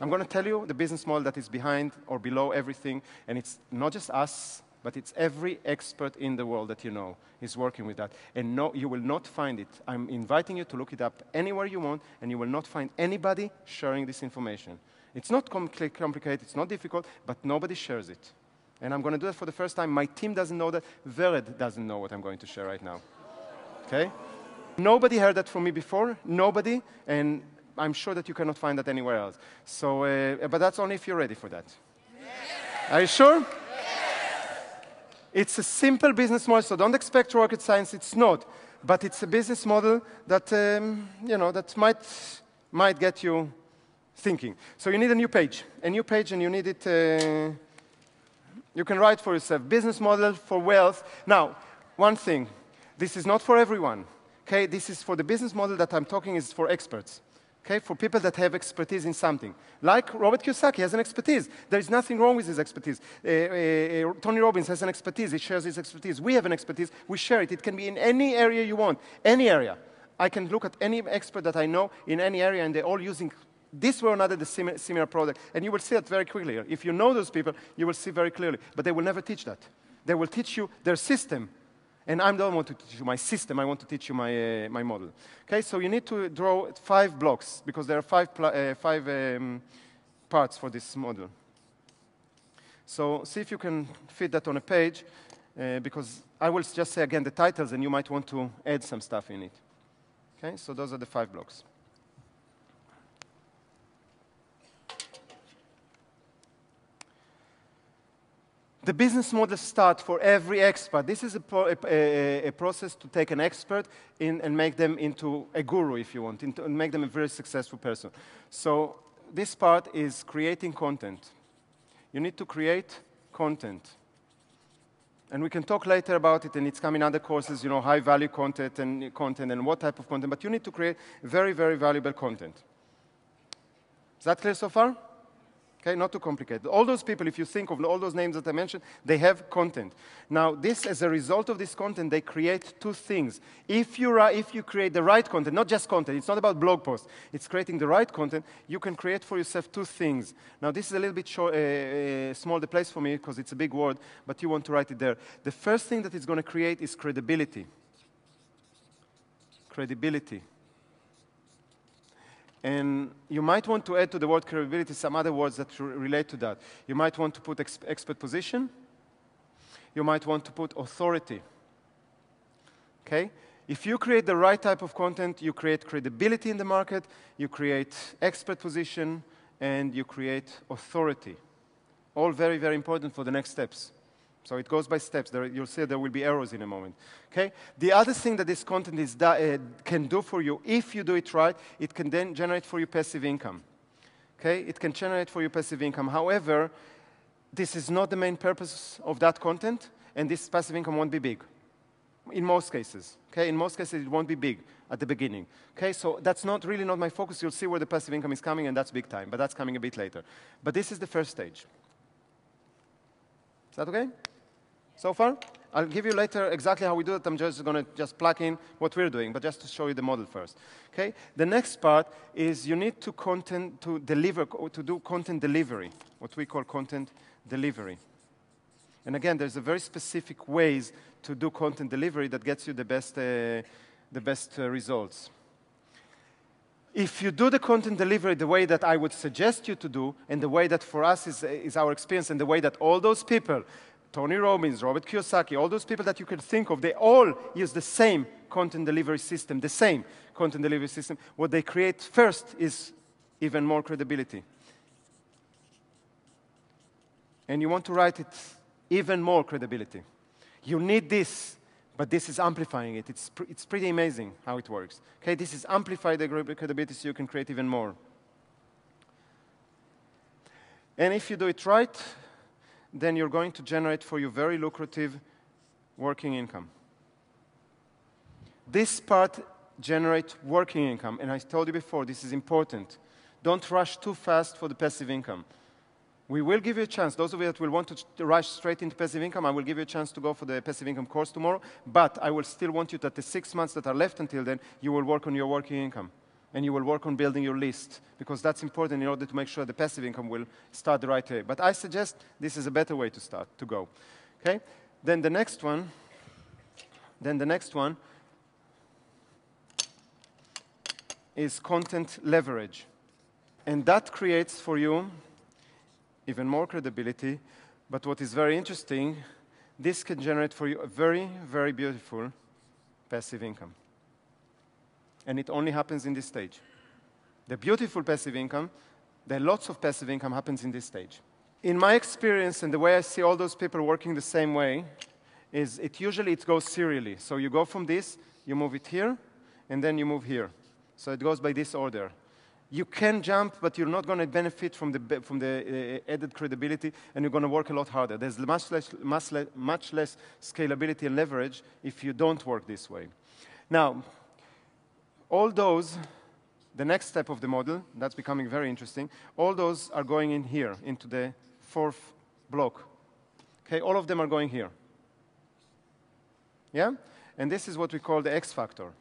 I'm going to tell you the business model that is behind or below everything, and it's not just us, but it's every expert in the world that you know is working with that. And no, you will not find it. I'm inviting you to look it up anywhere you want, and you will not find anybody sharing this information. It's not complicated, it's not difficult, but nobody shares it. And I'm going to do that for the first time. My team doesn't know that. Vered doesn't know what I'm going to share right now. Okay? Nobody heard that from me before, nobody, and I'm sure that you cannot find that anywhere else. So, but that's only if you're ready for that. Yes. Are you sure? Yes. It's a simple business model, so don't expect rocket science. It's not, but it's a business model that you know that might get you thinking. So you need a new page, and you need it. You can write for yourself business model for wealth. Now, one thing, this is not for everyone. Okay, this is for the business model that I'm talking is for experts. Okay, for people that have expertise in something. Like Robert Kiyosaki has an expertise. There is nothing wrong with his expertise. Tony Robbins has an expertise. He shares his expertise. We have an expertise. We share it. It can be in any area you want, any area. I can look at any expert that I know in any area, and they're all using this way or another the similar product. And you will see that very quickly. If you know those people, you will see very clearly. But they will never teach that. They will teach you their system. And I don't want to teach you my system, I want to teach you my model. Okay, so you need to draw 5 blocks, because there are 5 parts for this model. So see if you can fit that on a page, because I will just say again the titles, and you might want to add some stuff in it. Okay, so those are the 5 blocks. The business model start for every expert. This is a process to take an expert and make them into a guru, if you want, and make them a very successful person. So this part is creating content. You need to create content. And we can talk later about it, and it's come in other courses, you know, high-value content and what type of content. But you need to create very, very valuable content. Is that clear so far? Okay, not too complicated. All those people, if you think of all those names that I mentioned, they have content. Now, this, as a result of this content, they create 2 things. If you create the right content, not just content, it's not about blog posts, it's creating the right content, you can create for yourself 2 things. Now, this is a little bit small, the place for me, because it's a big word, but you want to write it there. The first thing that it's going to create is credibility. Credibility. And you might want to add to the word credibility some other words that relate to that. You might want to put expert position. You might want to put authority. Okay? If you create the right type of content, you create credibility in the market, you create expert position, and you create authority. All very, very important for the next steps. So it goes by steps. You'll see there will be arrows in a moment. Okay? The other thing that this content can do for you, if you do it right, it can then generate for you passive income. Okay? It can generate for you passive income. However, this is not the main purpose of that content, and this passive income won't be big. In most cases. Okay? In most cases, it won't be big at the beginning. Okay? So that's really not my focus. You'll see where the passive income is coming, and that's big time. But that's coming a bit later. But this is the first stage. Is that okay? So far? I'll give you later exactly how we do it. I'm just going to plug in what we're doing, but just to show you the model first. Okay? The next part is you need to do content delivery, what we call content delivery. And again, there's a very specific ways to do content delivery that gets you the best results. If you do the content delivery the way that I would suggest you to do, and the way that for us is our experience, and the way that all those people, Tony Robbins, Robert Kiyosaki, all those people that you can think of, they all use the same content delivery system, What they create first is even more credibility. And you want to write it even more credibility. You need this, but this is amplifying it. It's pretty amazing how it works. Okay, this is amplify the credibility so you can create even more. And if you do it right, then you're going to generate for you very lucrative working income. This part generates working income, and I told you before, this is important. Don't rush too fast for the passive income. We will give you a chance. Those of you that will want to rush straight into passive income, I will give you a chance to go for the passive income course tomorrow, but I will still want you that the 6 months that are left until then, you will work on your working income. and you will work on building your list, because that's important in order to make sure the passive income will start the right way. But I suggest this is a better way to start, to go. Okay? Then the next one is content leverage. And that creates for you even more credibility. But what is very interesting, this can generate for you a very, very beautiful passive income. And it only happens in this stage. The beautiful passive income, the lots of passive income happens in this stage. In my experience and the way I see all those people working the same way, is usually it goes serially. So you go from this, you move it here, and then you move here. So it goes by this order. You can jump, but you're not going to benefit from the added credibility, and you're going to work a lot harder. There's much less scalability and leverage if you don't work this way. Now, all those, the next step of the model, that's becoming very interesting, all those are going in here, into the fourth block. Okay, all of them are going here. Yeah? And this is what we call the X factor.